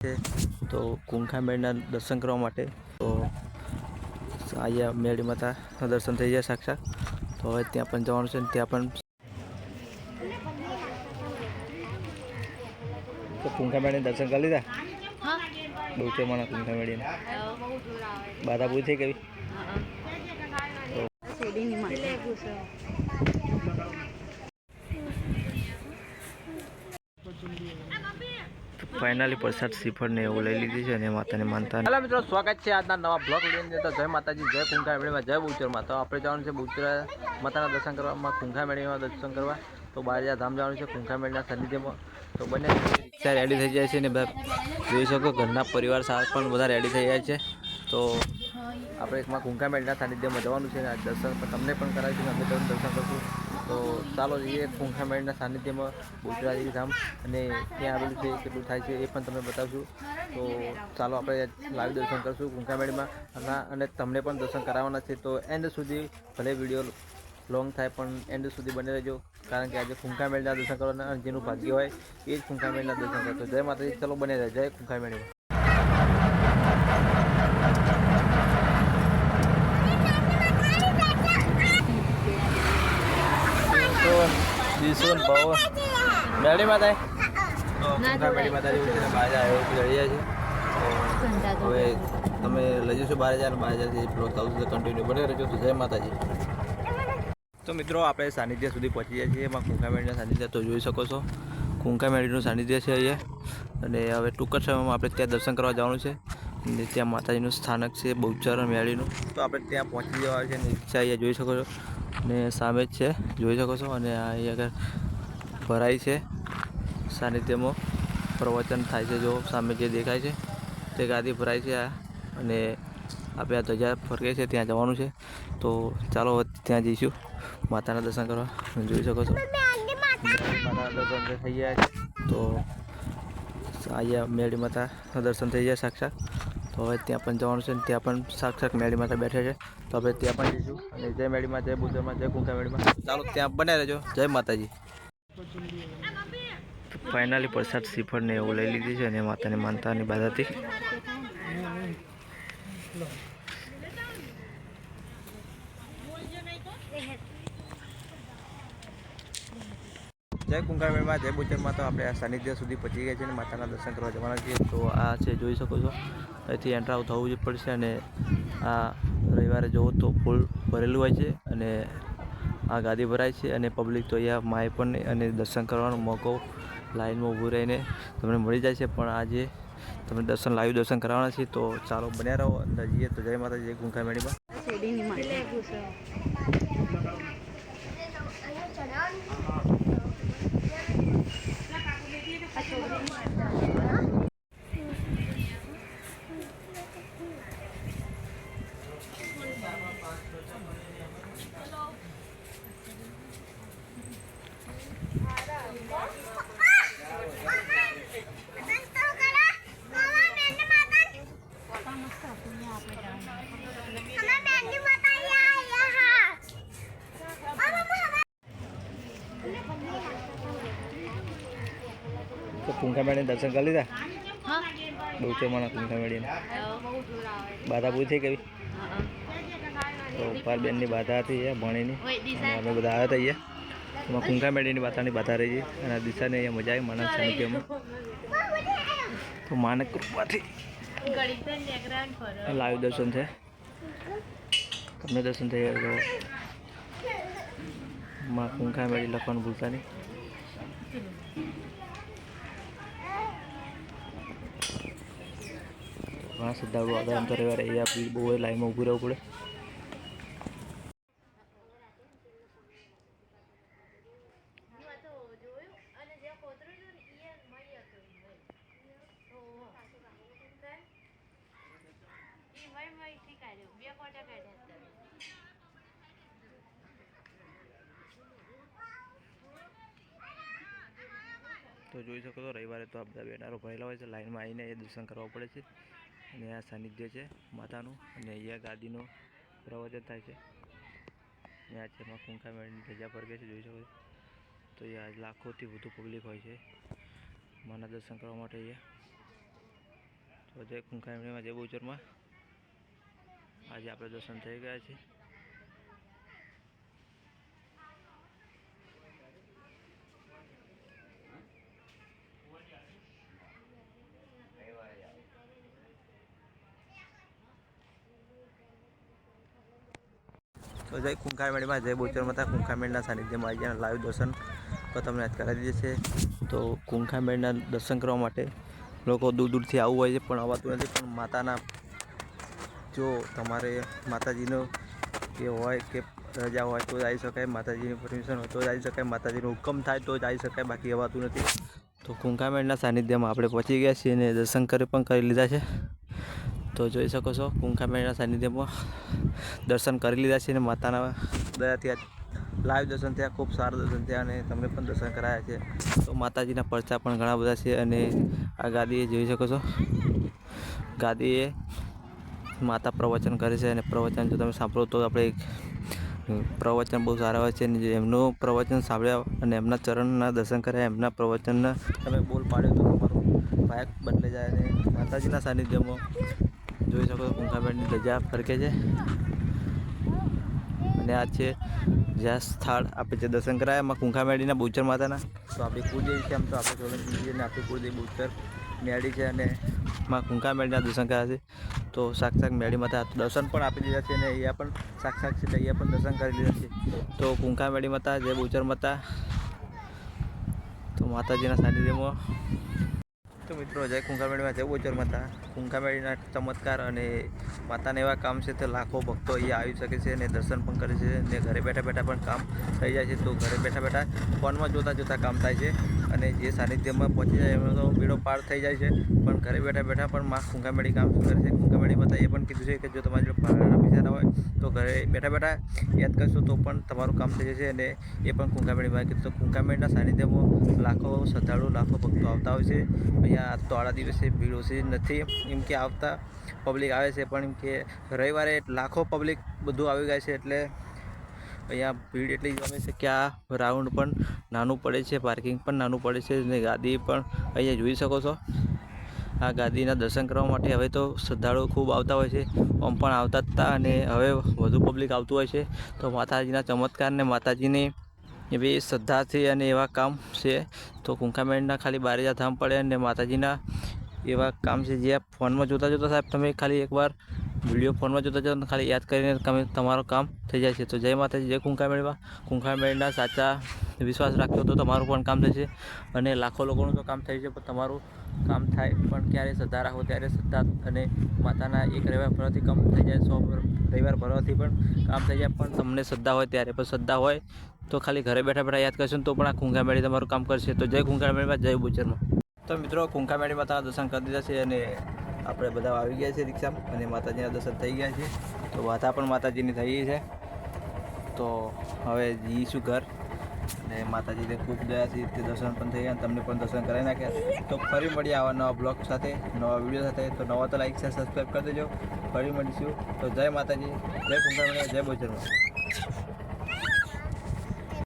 છે તો કુંખા મેળના દર્શન કરવા માટે તો અહીંયા મેળી માતા દર્શન થઈ જાય સાક્ષાત. તો હવે ત્યાં પણ જવાનું છે ને ત્યાં પણ તો કુંખા મેળીને દર્શન કરી લીધા. બહુચરમાના કુંખા મેળીને બાધા પૂરી થઈ ગઈ. ફાઇનલી પ્રસાદ શ્રીફળ ને એવું લઈ લીધી છે અને માતાને માનતા. હેલો મિત્રો, સ્વાગત છે આજના નવા બ્લોગ વિડીયોની અંદર. જય માતાજી, જય કુંખા મેળીમાં, જય બહુચરમાં. તો આપણે જવાનું છે બહુચરા માતાના દર્શન કરવામાં, કુંખા મેળીમાં દર્શન કરવા. તો બારજા ધામ જવાનું છે કુંખા મેળીના સાનિધ્યમાં. તો બંને રિક્ષા રેડી થઈ જાય છે ને જોઈ શકો ઘરના પરિવાર સાથે પણ બધા રેડી થઈ જાય છે. તો આપણે એકમાં કુંખા મેળીના સાનિધ્યમાં જવાનું છે. દર્શન તમને પણ કરાવીશું, અમે તમને દર્શન કરશું. તો ચાલો જઈએ કુંખા મેળીના સાનિધ્યમાં બહુચરાજી ધામ, અને ત્યાં આવેલું છે કેટલું થાય છે એ પણ તમને બતાવશું. તો ચાલો આપણે લાઈવ દર્શન કરશું કુંખા મેળીમાં, અને તમને પણ દર્શન કરાવવાના છે. તો એન્ડ સુધી ભલે વિડીયો લોંગ થાય પણ એન્ડ સુધી બની રહેજો, કારણ કે આજે કુંખા મેળીના દર્શન કરવાના, અને જેનું ભાગ્ય હોય એ જ કુંખા મેળીના દર્શન કરતો. જય માતાજી, ચલો બને રહે. જય કુંખા મેળીમાં. દિશુન ભાવ મેળી માતા કુંખા મેળી માતા જેવું છે ને બહાર જાય એવું ચડી જાય છે. હવે તમે લઈ જશો બહાર જાય, બહાર જાય બ્લોગ ચાલુ છે, કન્ટિન્યુ બને રહેજો. તો જય માતાજી. તો મિત્રો આપણે સાનિધ્ય સુધી પહોંચી જાય છીએ. એમાં કુંખા મેળીના સાનિધ્ય તો જોઈ શકો છો. કુંખા મેળીનું સાનિધ્ય છે અહીંયા, અને હવે ટૂંક જ સમયમાં આપણે ત્યાં દર્શન કરવા જવાનું છે. અને ત્યાં માતાજીનું સ્થાનક છે બહુચર મેળીનું. તો આપણે ત્યાં પહોંચી જવા છે. રિક્ષા અહીંયા જોઈ શકો છો, અને સામે જ છે જોઈ શકો છો. અને અહીંયા આગળ ભરાય છે સાનિધ્યમાં પ્રવચન થાય છે. જો સામે જે દેખાય છે તે ગાદી ભરાય છે. અને આપણે આ ધજા ફરકે છે ત્યાં જવાનું છે. તો ચાલો ત્યાં જઈશું માતાના દર્શન કરવા. જોઈ શકો છો માતાના દર્શન થઈ ગયા છે. તો અહીંયા મેળી માતા દર્શન થઈ જાય સાક્ષાત. તો હવે ત્યાં પણ જવાનું છે ને ત્યાં પણ સાક્ષાત મેળી માતા બેઠા છે. તો આપણે ત્યાં પણ જઈશું. અને જય મેળીમાં, જય બહુચરમાં, જય કુંખા મેળીમાં. ચાલો ત્યાં બને રહેજો. જય માતાજી. ફાઇનલી પ્રસાદ શ્રીફળ ને એવું લઈ લીધી છે અને માતાને માનતાની બાધાથી. જય કુંખા મેળીમાં, જય બહુચરમાં. તો આપણે આ સાનિધ્ય સુધી પહોંચી ગયા છે અને માતાના દર્શન કરવા જવાના છીએ. તો આ છે જોઈ શકો છો, અહીંથી એન્ટ્રાવ થવું જ પડશે. અને આ રવિવારે જવો તો ફૂલ ભરેલું હોય છે, અને આ ગાદી ભરાય છે. અને પબ્લિક તો અહીંયા માય પણ નહીં, અને દર્શન કરવાનો મોકો લાઈનમાં ઊભું રહીને તમને મળી જાય છે. પણ આજે તમને દર્શન લાઈવ દર્શન કરાવવાના છે. તો ચાલો બન્યા રહો, અંદર જઈએ. તો જય માતાજી, જય કુંખા મેળીમાં. તો કુંખા મેળીને દર્શન કરી લીધા. બહુચરમાના કુંખા મેળીને બાધા પૂરી થઈ ગઈ. તો પાલબેનની બાધા હતી ભણીની, અને અમે બધા આવ્યા હતા અહીંયા. એમાં કુંખા મેળીની માતાની બાધા રહી છે. અને આ દિશાને અહીંયા મજા આવી માનસ સાનિધ્યમાં. તો માનક કૃપાથી લાઈવ દર્શન છે. તમને દર્શન થઈ ગયા. માં કુંખા મેળી લખવાનું ભૂલતા નહીં. ઘણા શ્રદ્ધાળુઓ આગળ એમ તો રવિવારે અહીંયા બહુ લાઈનમાં ઊભું રહેવું પડે. તો જોઈ શકો છો રવિવારે તો આ બધા બેનરો ભરેલા હોય છે. લાઈનમાં આવીને એ દર્શન કરવા પડે છે. અને આ સાનિધ્ય છે માતાનું, અને અહીંયા ગાદીનું પ્રવચન થાય છે. અને આ છે કુંખા મેળીની ધજા ફરકે છે જોઈ શકો છો. તો અહીંયા લાખોથી વધુ પબ્લિક હોય છે માના દર્શન કરવા માટે અહીંયા. તો જય કુંકામેડીમાં જય બહુચરમાં આજે આપણે દર્શન થઈ ગયા છે. તો જય કુંકામેડીમાં જય બહુચરમાં હતા. કુંકામેડીના સાનિધ્યમાં આવી ગયા લાઈવ દર્શન તો તમને યાદ કરાવી દે છે. તો કુંકામેડીના દર્શન કરવા માટે લોકો દૂર દૂરથી આવવું હોય છે પણ અવાતું નથી. પણ માતાના જો તમારે માતાજીનો એ હોય કે રજા હોય તો જ આવી શકાય, માતાજીની પરમિશન હોય તો જ આવી શકાય, માતાજીનો હુકમ થાય તો જ આવી શકાય, બાકી અવાતું નથી. તો કુંકામેડીના સાનિધ્યમાં આપણે પહોંચી ગયા છીએ અને દર્શન પણ કરી લીધા છે. તો જોઈ શકો છો કુંકામેડીના સાનિધ્યમાં દર્શન કરી લીધા છે અને માતાના દયાથી લાઈવ દર્શન થયા, ખૂબ સારા દર્શન થયા અને તમને પણ દર્શન કરાયા છે. તો માતાજીના પરચા પણ ઘણા બધા છે અને આ ગાદીએ જોઈ શકો છો, ગાદીએ માતા પ્રવચન કરે છે અને પ્રવચન જો તમે સાંભળો તો આપણે પ્રવચન બહુ સારા હોય છે. અને એમનું પ્રવચન સાંભળ્યા અને એમના ચરણના દર્શન કર્યા, એમના પ્રવચનના તમે બોલ પાડ્યો તો તમારું બાઇક બદલાઈ જાય. અને માતાજીના સાનિધ્યમાં જોઈ શકો છો કુંકામેડીની ધજા ફરકે છે અને આ છે જ્યાં સ્થળ આપણે જે દર્શન કરાયા એમાં કુંકામેડીના બહુચર માતાના. તો આપણી કુળદેવી છે, આમ તો આપણે સોલંકી અને આપણી કુળદેવી બહુચર મેળી છે અને માં કુંકામેડીના દર્શન કર્યા છે. તો સાક્ષાત મેળી માતા દર્શન પણ આપી દીધા છે અને અહીંયા પણ સાક્ષાત છે, અહીંયા પણ દર્શન કરી લીધા છે. તો કુંકામેડી માતા જય બહુચર માતા. તો માતાજીના સાનિધ્યમાં તો મિત્રો જય કુંકામેડીમાં જય બહુચર માતા. કુંકામેડીના ચમત્કાર અને માતાના એવા કામ છે તો લાખો ભક્તો અહીંયા આવી શકે છે અને દર્શન પણ કરે છે અને ઘરે બેઠા બેઠા પણ કામ થઈ જાય છે. તો ઘરે બેઠા બેઠા ફોનમાં જોતા કામ થાય છે અને જે સાનિધ્યમાં પહોંચી જાય એમનો તો બેડો પાર થઈ જાય છે. પણ ઘરે બેઠા બેઠા પણ માં કુંકામેડી કામ કરે છે. કુંકામેડી માતા એ પણ કીધું છે કે જો તમારી જોડે પારાના પૈસા ના હોય તો ઘરે બેઠા બેઠા યાદ કરશો તો પણ તમારું કામ થઈ જશે. અને એ પણ કુંકામેડીમાં કીધું. તો કુંકામેડીના સાનિધ્યમાં લાખો શ્રદ્ધાળુ લાખો ભક્તો આવતા હોય છે. અહીંયા તો આડા દિવસે ભીડ ઓછી નથી એમ કે આવતા પબ્લિક આવે છે, પણ એમ કે રવિવારે લાખો પબ્લિક બધું આવી જાય છે એટલે અહીંયા ભીડ એટલી જમે છે કે આ રાઉન્ડ પણ નાનું પડે છે, પાર્કિંગ પણ નાનું પડે છે અને ગાદી પણ અહીંયા જોઈ શકો છો. આ ગાદીના દર્શન કરવા માટે હવે તો શ્રદ્ધાળુઓ ખૂબ આવતા હોય છે, આમ પણ આવતા જ હતા અને હવે વધુ પબ્લિક આવતું હોય છે. તો માતાજીના ચમત્કારને માતાજીની એવી શ્રદ્ધા છે અને એવા કામ છે. તો કુંકામેડીના ખાલી બારેજા ધામ પડે અને માતાજીના એવા કામ છે જે ફોનમાં જોતા સાહેબ તમે ખાલી એકવાર વિડીયો ફોનમાં જોતા જાઓ ખાલી યાદ કરીને તમે તમારું કામ થઈ જાય છે. તો જય માતાજી જય કુંકામેડીમાં. કુંકામેડીના સાચા વિશ્વાસ રાખ્યો તો તમારું પણ કામ થશે અને લાખો લોકોનું તો કામ થઈ છે પણ તમારું કામ થાય પણ ક્યારે શ્રદ્ધા રાખો ત્યારે શ્રદ્ધા અને માતાના એક રવિવાર ભરવાથી કામ થઈ જાય, 100 રવિવાર ભરવાથી પણ કામ થઈ જાય. પણ તમને શ્રદ્ધા હોય ત્યારે પણ શ્રદ્ધા હોય તો ખાલી ઘરે બેઠા બેઠા યાદ કરશો તો પણ આ કુંકામેડી તમારું કામ કરશે. તો જય કુંકામેડીમાં જય બહુચરમાં. તો મિત્રો કુંકામેડી માતાના દર્શન કરી દીધા છે અને આપણે બધા આવી ગયા છે રિક્ષામાં અને માતાજીના દર્શન થઈ ગયા છે. તો વાતા પણ માતાજીની થઈ ગઈ છે. તો હવે જઈશું ઘર અને માતાજીને ખૂબ દયા છે તે દર્શન પણ થઈ ગયા, તમને પણ દર્શન કરાવી નાખ્યા. તો ફરી મળીએ આવા નવા બ્લોગ સાથે, નવા વિડીયો સાથે. તો નવા તો લાઈક છે, સબસ્ક્રાઈબ કરી દેજો. ફરી મળીશું. તો જય માતાજી જય કુંકામેડી જય બહુચરમાં.